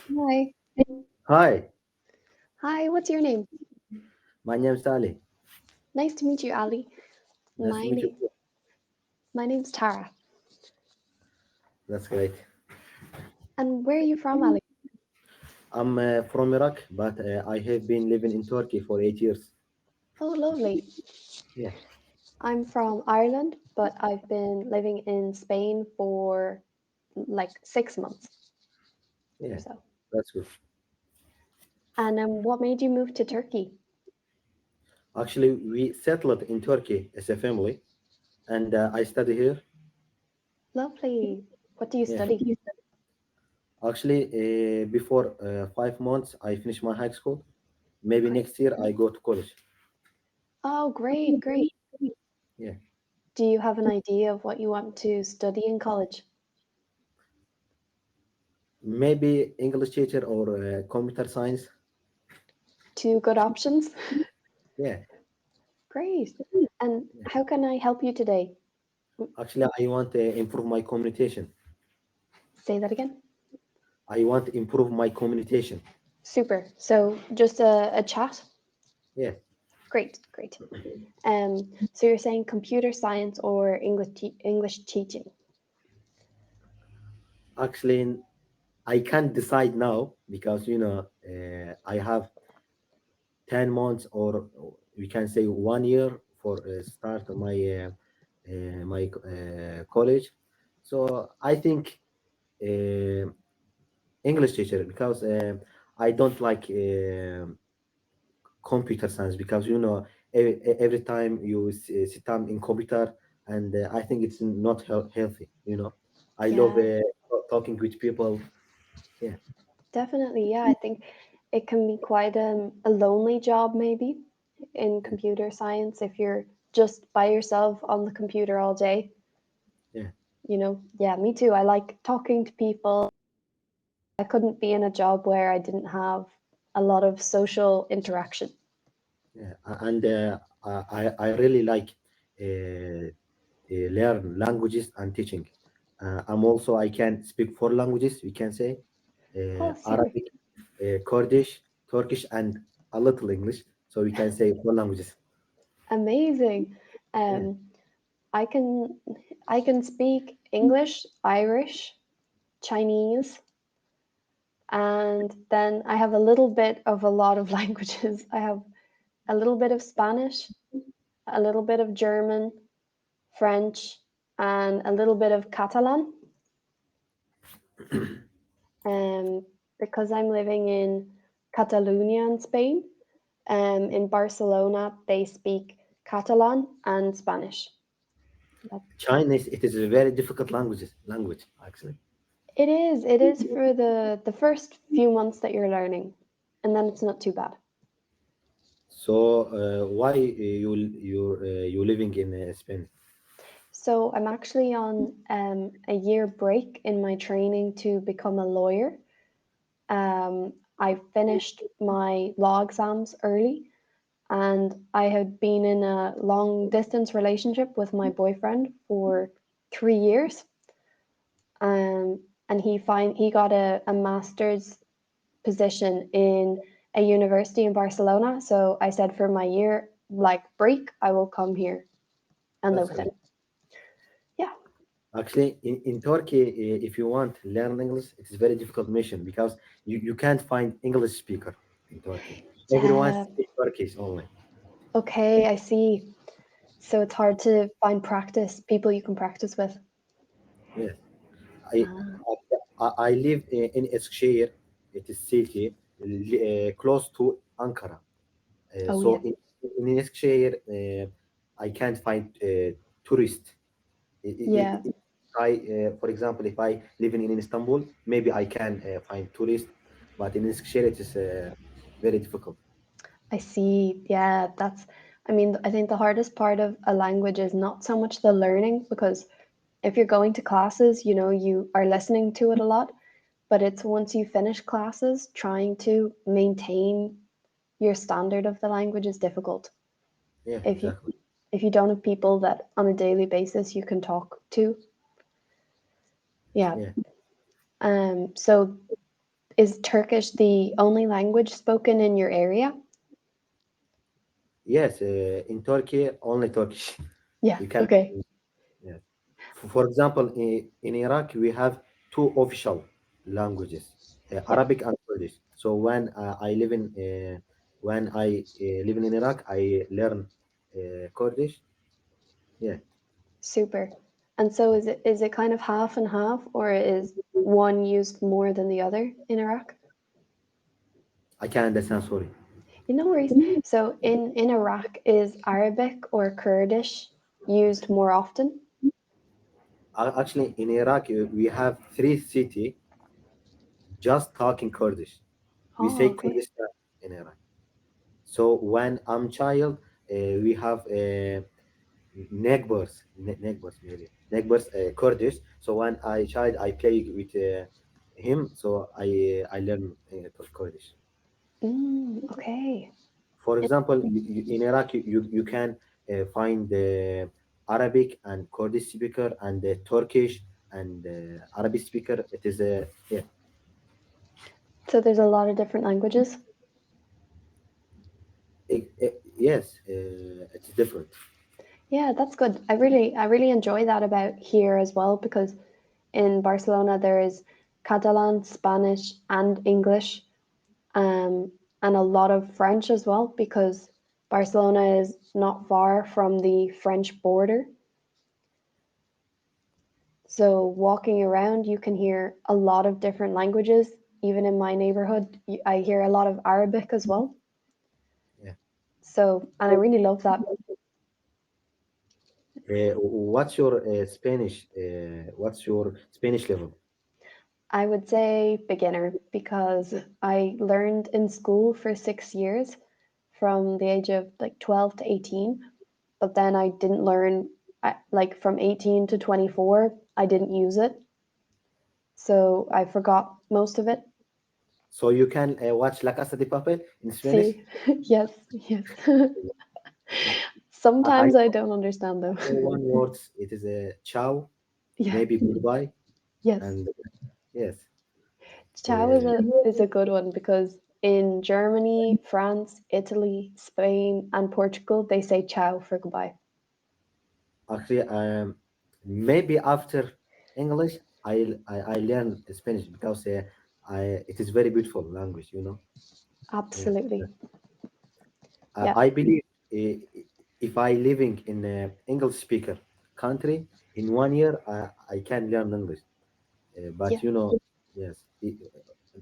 Hi. Hi, Hi, what's your name? my name is Ali. Nice to meet you, Ali. Nice to My meet you. name my name's Tara. That's great. And where are you from, Ali? I'm from Iraq, but I have been living in Turkey for 8 years. Oh, lovely. Yeah, I'm from Ireland, but I've been living in Spain for like 6 months or yeah, so. that's good. And what made you move to Turkey? Actually, we settled in Turkey as a family, and I study here. Lovely. What do you Yeah, study? actually, before 5 months, I finish my high school. Maybe Great. next year I go to college. Oh, great, great. Yeah, Do you have an idea of what you want to study in college? maybe English teacher or computer science. Two good options. Yeah, Great. And how can I help you today? actually, I want to improve my communication. Say that again. I want to improve my communication. Super. So just a chat? Yeah. Great, great. So you're saying computer science or English teaching? Actually, I can't decide now because I have 10 months, or we can say 1 year for start my college. So I think uh, English teacher because I don't like computer science because every time you sit down in computer, and I think it's not healthy. I love Yeah, talking with people. Yeah. definitely. Yeah, I think it can be quite a lonely job maybe in Yeah. computer science if you're just by yourself on the computer all day. Yeah. Yeah, me too. I like talking to people. I couldn't be in a job where I didn't have a lot of social interaction. Yeah, and I really like learn languages and teaching. I can speak four languages. We can say Oh, super. Arabic, Kurdish, Turkish, and a little English. So we can say four languages. Amazing. Yeah. Um, I can I can speak English, Irish, Chinese, and then I have a little bit of a lot of languages. I have a little bit of Spanish, a little bit of German, French, and a little bit of Catalan. Because I'm living in Catalonia in Spain. In Barcelona, they speak Catalan and Spanish. That- Chinese, it is a very difficult language actually. It is. It is for the first few months that you're learning, and then it's not too bad. So why you living in Spain? So I'm actually on a year break in my training to become a lawyer. I finished my law exams early, and I had been in a long distance relationship with my boyfriend for 3 years. And he got a master's position in a university in Barcelona. So I said for my year like break, I will come here and live That's with him. great. Yeah. Actually, in Turkey, if you want to learn English, it's a very difficult mission because you can't find English speaker in Turkey. Everyone Yeah. speaks Turkish only. Okay, I see. So it's hard to find practice, people you can practice with. Yes, I Ah, I live in Eskişehir. It is city close to Ankara. oh So yeah. in Eskişehir, I can't find tourist. Yeah. For example, if I living in Istanbul, maybe I can find tourist, but in Eskişehir it is very difficult. I see. Yeah, I mean, I think the hardest part of a language is not so much the learning, because if you're going to classes, you are listening to it a lot, but it's once you finish classes, trying to maintain your standard of the language is difficult. Yeah, If you exactly. if you don't have people that on a daily basis you can talk to. Yeah. Yeah, So is Turkish the only language spoken in your area? Yes, in Turkey, only Turkish. Yeah. You can, Okay. yeah. For example, in Iraq, we have two official languages, Yeah. Arabic and Kurdish. So when I live in Iraq, I learn Kurdish. Yeah, Super. And so is it kind of half and half, or is one used more than the other in Iraq? I can understand. Sorry. No worries. So in Iraq, is Arabic or Kurdish used more often? Actually, in Iraq, we have three cities just talking Kurdish. We Oh, say okay. Kurdistan in Iraq. So when I'm child, we have neighbors maybe neighbors Kurdish. So when I child, I play with him. So I learn Kurdish. Okay. For example, in Iraq, you can find the Arabic and Kurdish speaker and the Turkish and Arabic speaker. It is a yeah. So there's a lot of different languages. Yes, it's different. Yeah, that's good. I really enjoy that about here as well, because in Barcelona there is Catalan, Spanish, and English, and a lot of French as well, because Barcelona is not far from the French border. So walking around, you can hear a lot of different languages. Even in my neighborhood, I hear a lot of Arabic as well. Yeah. So, and I really love that. What's your Spanish? What's your Spanish level? I would say beginner, because I learned in school for 6 years from the age of like 12 to 18, but then I didn't learn, like from 18 to 24, I didn't use it. So I forgot most of it. So you can watch La Casa de Papel in Spanish. See, yes, yes. I Sometimes I don't understand though. know one word. It is a ciao, Yeah, maybe goodbye, yes. and yes, Ciao is uh, a good one, because in Germany, France, Italy, Spain, and Portugal, they say ciao for goodbye. actually, maybe after English, I learn Spanish because it is very beautiful language. Yes. Absolutely. Yeah. I believe if I living in a English speaker country in 1 year, I can learn English. Yeah. But yes,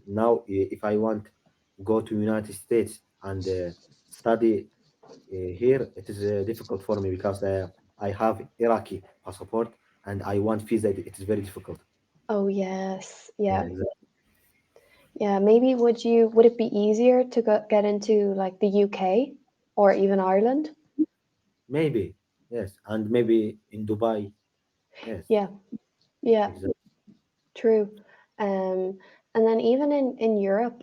now if I want go to United States and study here, it is difficult for me because I have Iraqi passport and I want visa. It is very difficult. Oh, yes. Yeah, Yeah. exactly. Yeah. Maybe would it be easier to get into like the UK or even Ireland? Maybe yes, and maybe in Dubai. Yes, Yeah. Yeah. exactly. True. And then even in Europe,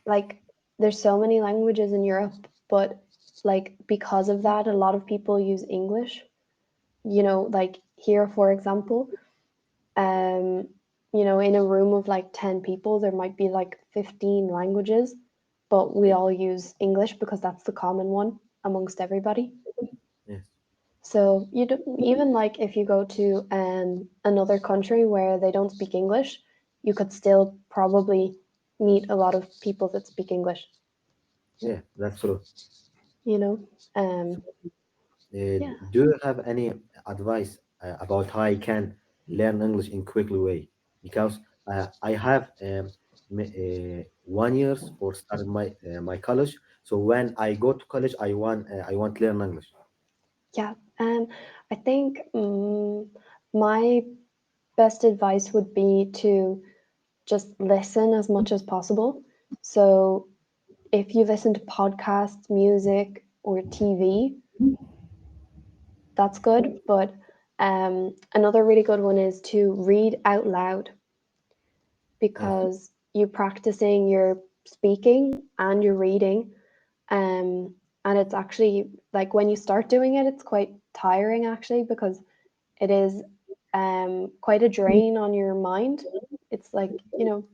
like there's so many languages in Europe, but like because of that, a lot of people use English. Like here, for example, um, in a room of like 10 people, there might be like 15 languages, but we all use English because that's the common one amongst everybody. Yes, So you don't, even like if you go to another country where they don't speak English, you could still probably meet a lot of people that speak English, yeah, that's true. you know? Um, yeah. Do you have any advice about how I can learn English in quickly way? Because I have 1 years for starting my college. So when I go to college, I want to learn English. Yeah. I think my best advice would be to just listen as much as possible. So if you listen to podcasts, music, or TV, that's good. But another really good one is to read out loud, Yes, because you're practicing your speaking and your reading. And it's actually like when you start doing it, it's quite tiring actually, because it is quite a drain on your mind. it's like,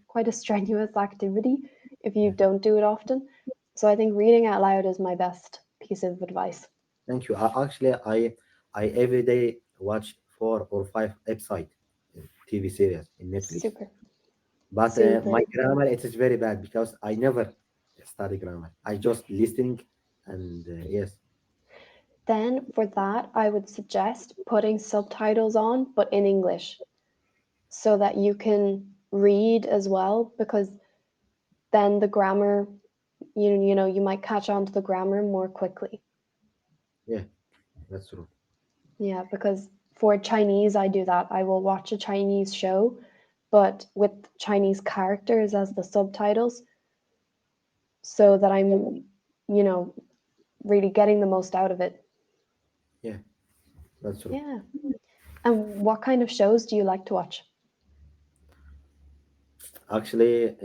quite a strenuous activity if you don't do it often. So I think reading out loud is my best piece of advice. Thank you. I every day watch 4 or 5 episode TV series in Netflix. Super. But Super. my grammar it is very bad because I never study grammar. I just listening and yes, Then for that, I would suggest putting subtitles on, but in English, so that you can read as well, because then the grammar, you might catch on to the grammar more quickly. yeah, that's true. Yeah, because for Chinese, I do that. I will watch a Chinese show, but with Chinese characters as the subtitles, so that I'm, really getting the most out of it. Yeah, that's true. Yeah. And what kind of shows do you like to watch? Actually,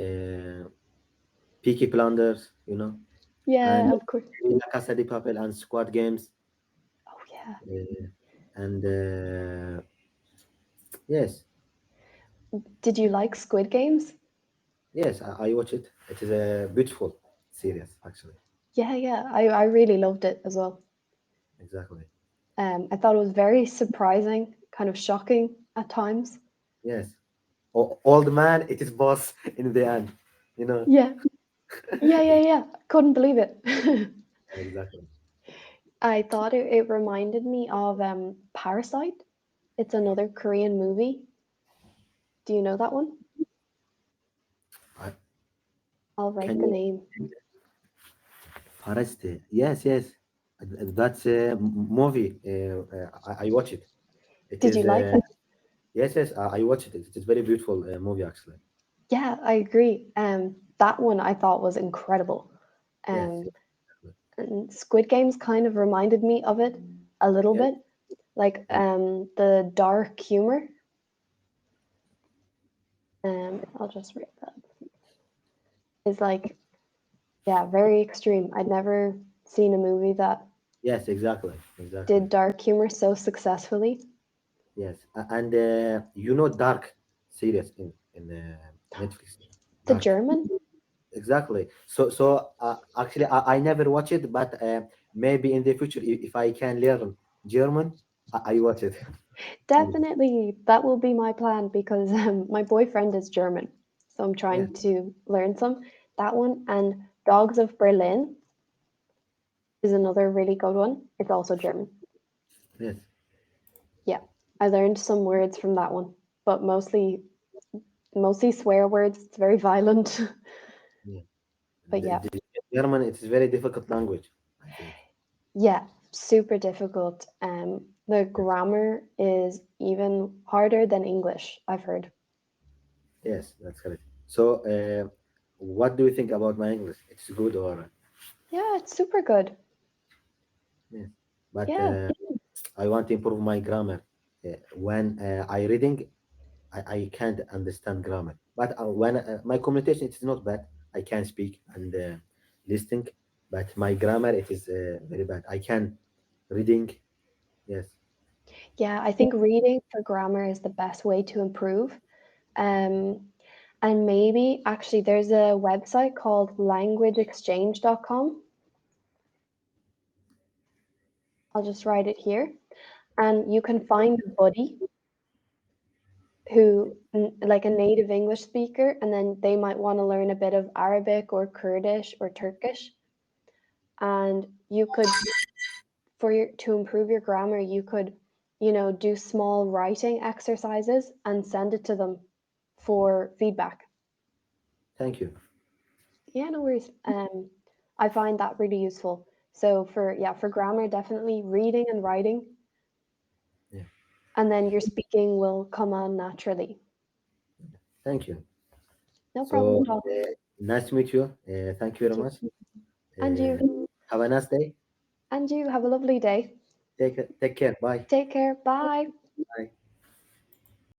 Peaky Blinders, and Yeah, of course. La Casa de Papel and Squad Games, Oh, yeah. and yes, Did you like Squid Games? yes, I watch it. It is a beautiful series, actually. Yeah, yeah. I really loved it as well. Exactly. I thought it was very surprising, kind of shocking at times. Yes. Old man, it is boss in the end. You know. Yeah, yeah, yeah, yeah. Couldn't believe it. Exactly. I thought it reminded me of Parasite. It's another Korean movie. Do you know that one? I, I'll write can the you name. Forest? Yes, yes. That's a movie. I watch it. It Did you is. like it? Yes, yes. I watch it. It is very beautiful movie, actually. Yeah, I agree. That one I thought was incredible. Yes. Um, and Squid Games kind of reminded me of it a little Yes. bit, like Yes. the dark humor. I'll just write that. It's like, yeah, very extreme. I'd never seen a movie that Yes. Exactly. Exactly. did dark humor so successfully. Yes. And Dark series in Netflix. The Dark. German, Exactly. So actually, I never watch it, but maybe in the future, if I can learn German, I watch it. Maybe. definitely that will be my plan because my boyfriend is German, so I'm Yeah. trying to learn some. That one and Dogs of Berlin is another really good one. It's also German. Yes. Yeah, I learned some words from that one, but mostly swear words. It's very violent. Yeah. But yeah, The German, it is very difficult language, I think. yeah, super difficult. The Yes. grammar is even harder than English, I've heard. Yes, that's correct. So, what do you think about my English? It's good or Yeah, it's super good. yes, but Yeah, I want to improve my grammar. When I reading, I can't understand grammar. But when my communication it is not bad. I can speak and listening, but my grammar it is very bad. I can reading. Yes. yeah, I think reading for grammar is the best way to improve. Um, and maybe actually there's a website called languageexchange.com. I'll just write it here. And you can find a buddy who, like a native English speaker, and then they might want to learn a bit of Arabic or Kurdish or Turkish. And you could, to improve your grammar, you could, do small writing exercises and send it to them for feedback. Thank you. Yeah, no worries. I find that really useful. So for grammar, definitely reading and writing, Yeah. and then your speaking will come on naturally. Thank you. No problem So at all. nice to meet you. Thank you very Thank much. you. And you, Have a nice day. and you have a lovely day. Take care. Bye. Take care. Bye. Bye.